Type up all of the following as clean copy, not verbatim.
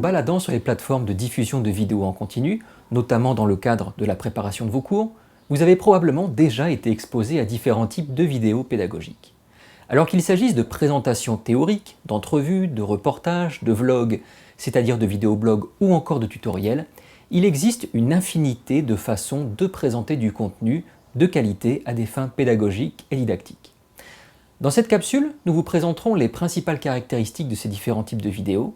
baladant sur les plateformes de diffusion de vidéos en continu, notamment dans le cadre de la préparation de vos cours, vous avez probablement déjà été exposé à différents types de vidéos pédagogiques. Alors qu'il s'agisse de présentations théoriques, d'entrevues, de reportages, de vlogs, c'est-à-dire de vidéoblogs ou encore de tutoriels, il existe une infinité de façons de présenter du contenu de qualité à des fins pédagogiques et didactiques. Dans cette capsule, nous vous présenterons les principales caractéristiques de ces différents types de vidéos,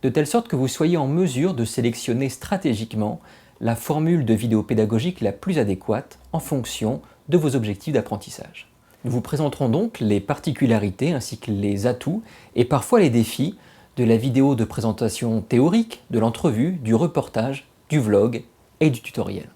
de telle sorte que vous soyez en mesure de sélectionner stratégiquement la formule de vidéo pédagogique la plus adéquate en fonction de vos objectifs d'apprentissage. Nous vous présenterons donc les particularités ainsi que les atouts et parfois les défis de la vidéo de présentation théorique, de l'entrevue, du reportage, du vlog et du tutoriel.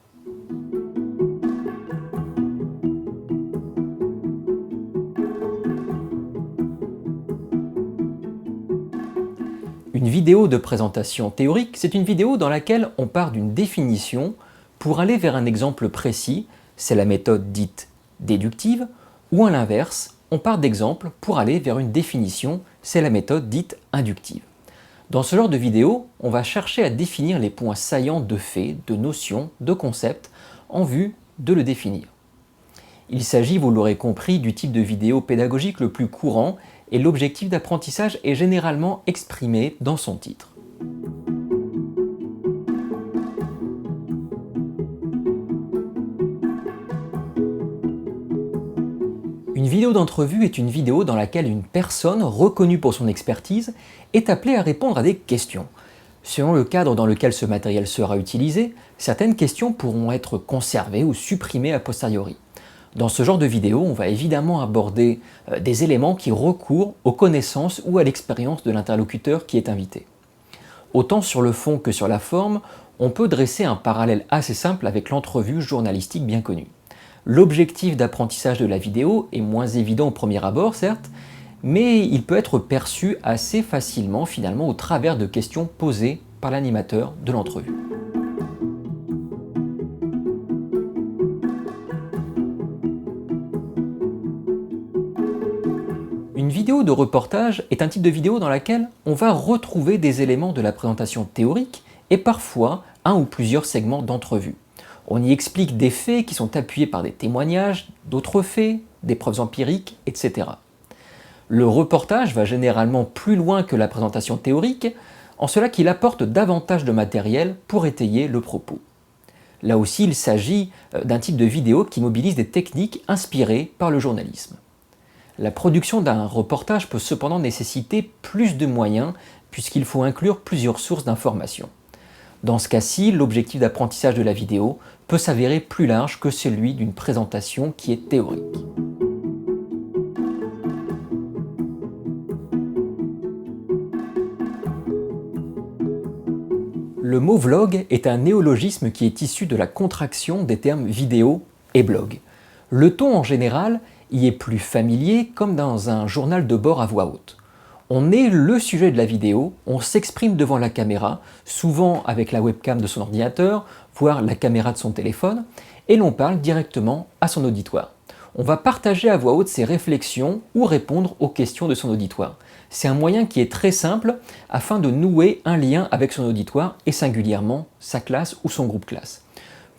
Une vidéo de présentation théorique, c'est une vidéo dans laquelle on part d'une définition pour aller vers un exemple précis, c'est la méthode dite déductive, ou à l'inverse, on part d'exemples pour aller vers une définition, c'est la méthode dite inductive. Dans ce genre de vidéo, on va chercher à définir les points saillants de faits, de notions, de concepts, en vue de le définir. Il s'agit, vous l'aurez compris, du type de vidéo pédagogique le plus courant et l'objectif d'apprentissage est généralement exprimé dans son titre. Une vidéo d'entrevue est une vidéo dans laquelle une personne reconnue pour son expertise est appelée à répondre à des questions. Selon le cadre dans lequel ce matériel sera utilisé, certaines questions pourront être conservées ou supprimées a posteriori. Dans ce genre de vidéo, on va évidemment aborder des éléments qui recourent aux connaissances ou à l'expérience de l'interlocuteur qui est invité. Autant sur le fond que sur la forme, on peut dresser un parallèle assez simple avec l'entrevue journalistique bien connue. L'objectif d'apprentissage de la vidéo est moins évident au premier abord, certes, mais il peut être perçu assez facilement finalement au travers de questions posées par l'animateur de l'entrevue. Une vidéo de reportage est un type de vidéo dans laquelle on va retrouver des éléments de la présentation théorique et parfois un ou plusieurs segments d'entrevue. On y explique des faits qui sont appuyés par des témoignages, d'autres faits, des preuves empiriques, etc. Le reportage va généralement plus loin que la présentation théorique, en cela qu'il apporte davantage de matériel pour étayer le propos. Là aussi, il s'agit d'un type de vidéo qui mobilise des techniques inspirées par le journalisme. La production d'un reportage peut cependant nécessiter plus de moyens puisqu'il faut inclure plusieurs sources d'informations. Dans ce cas-ci, l'objectif d'apprentissage de la vidéo peut s'avérer plus large que celui d'une présentation qui est théorique. Le mot vlog est un néologisme qui est issu de la contraction des termes vidéo et blog. Le ton en général y est plus familier comme dans un journal de bord à voix haute. On est le sujet de la vidéo, on s'exprime devant la caméra, souvent avec la webcam de son ordinateur, voire la caméra de son téléphone, et l'on parle directement à son auditoire. On va partager à voix haute ses réflexions ou répondre aux questions de son auditoire. C'est un moyen qui est très simple afin de nouer un lien avec son auditoire et singulièrement sa classe ou son groupe classe.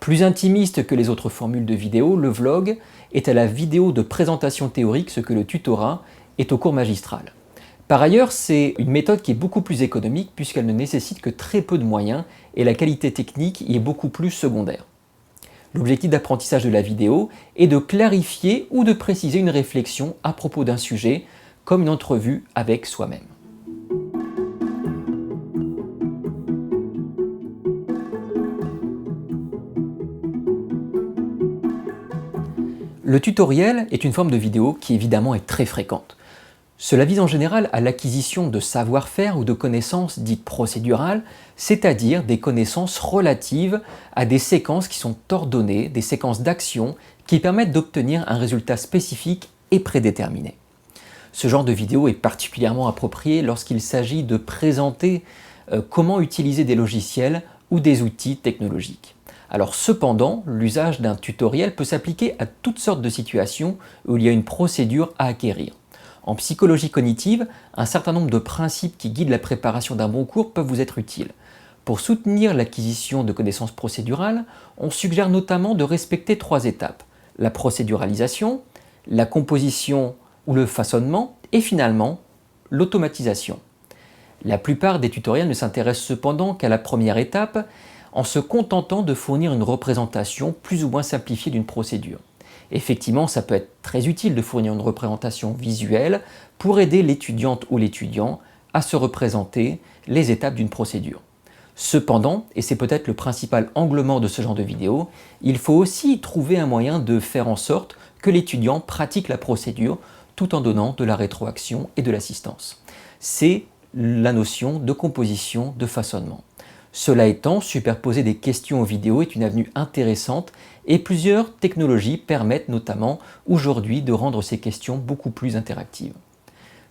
Plus intimiste que les autres formules de vidéo, le vlog est à la vidéo de présentation théorique ce que le tutorat est au cours magistral. Par ailleurs, c'est une méthode qui est beaucoup plus économique puisqu'elle ne nécessite que très peu de moyens et la qualité technique y est beaucoup plus secondaire. L'objectif d'apprentissage de la vidéo est de clarifier ou de préciser une réflexion à propos d'un sujet, comme une entrevue avec soi-même. Le tutoriel est une forme de vidéo qui évidemment est très fréquente. Cela vise en général à l'acquisition de savoir-faire ou de connaissances dites procédurales, c'est-à-dire des connaissances relatives à des séquences qui sont ordonnées, des séquences d'actions qui permettent d'obtenir un résultat spécifique et prédéterminé. Ce genre de vidéo est particulièrement approprié lorsqu'il s'agit de présenter comment utiliser des logiciels ou des outils technologiques. Alors cependant, l'usage d'un tutoriel peut s'appliquer à toutes sortes de situations où il y a une procédure à acquérir. En psychologie cognitive, un certain nombre de principes qui guident la préparation d'un bon cours peuvent vous être utiles. Pour soutenir l'acquisition de connaissances procédurales, on suggère notamment de respecter 3 étapes: la procéduralisation, la composition ou le façonnement et finalement l'automatisation. La plupart des tutoriels ne s'intéressent cependant qu'à la première étape, en se contentant de fournir une représentation plus ou moins simplifiée d'une procédure. Effectivement, ça peut être très utile de fournir une représentation visuelle pour aider l'étudiante ou l'étudiant à se représenter les étapes d'une procédure. Cependant, et c'est peut-être le principal angle mort de ce genre de vidéo, il faut aussi trouver un moyen de faire en sorte que l'étudiant pratique la procédure tout en donnant de la rétroaction et de l'assistance. C'est la notion de composition, de façonnement. Cela étant, superposer des questions aux vidéos est une avenue intéressante et plusieurs technologies permettent notamment aujourd'hui de rendre ces questions beaucoup plus interactives.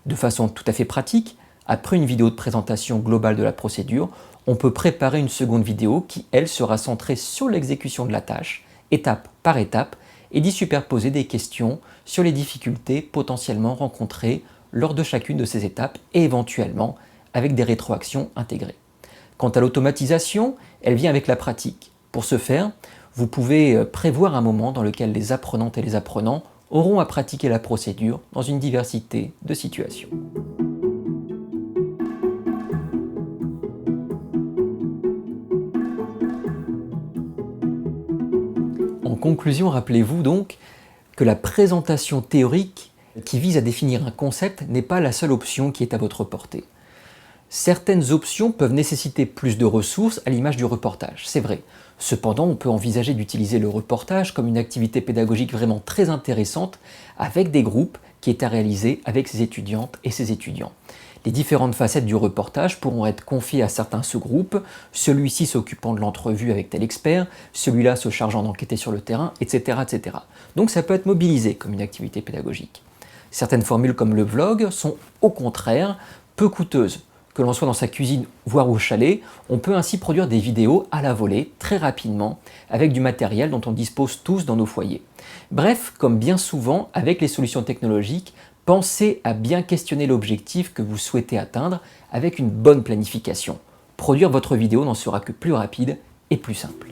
De façon tout à fait pratique, après une vidéo de présentation globale de la procédure, on peut préparer une seconde vidéo qui, elle, sera centrée sur l'exécution de la tâche, étape par étape, et d'y superposer des questions sur les difficultés potentiellement rencontrées lors de chacune de ces étapes et éventuellement avec des rétroactions intégrées. Quant à l'automatisation, elle vient avec la pratique. Pour ce faire, vous pouvez prévoir un moment dans lequel les apprenantes et les apprenants auront à pratiquer la procédure dans une diversité de situations. En conclusion, rappelez-vous donc que la présentation théorique qui vise à définir un concept n'est pas la seule option qui est à votre portée. Certaines options peuvent nécessiter plus de ressources à l'image du reportage, c'est vrai. Cependant, on peut envisager d'utiliser le reportage comme une activité pédagogique vraiment très intéressante avec des groupes qui est à réaliser avec ses étudiantes et ses étudiants. Les différentes facettes du reportage pourront être confiées à certains sous-groupes, celui-ci s'occupant de l'entrevue avec tel expert, celui-là se chargeant d'enquêter sur le terrain, etc., etc. Donc ça peut être mobilisé comme une activité pédagogique. Certaines formules comme le vlog sont au contraire peu coûteuses. Que l'on soit dans sa cuisine, voire au chalet, on peut ainsi produire des vidéos à la volée, très rapidement, avec du matériel dont on dispose tous dans nos foyers. Bref, comme bien souvent avec les solutions technologiques, pensez à bien questionner l'objectif que vous souhaitez atteindre avec une bonne planification. Produire votre vidéo n'en sera que plus rapide et plus simple.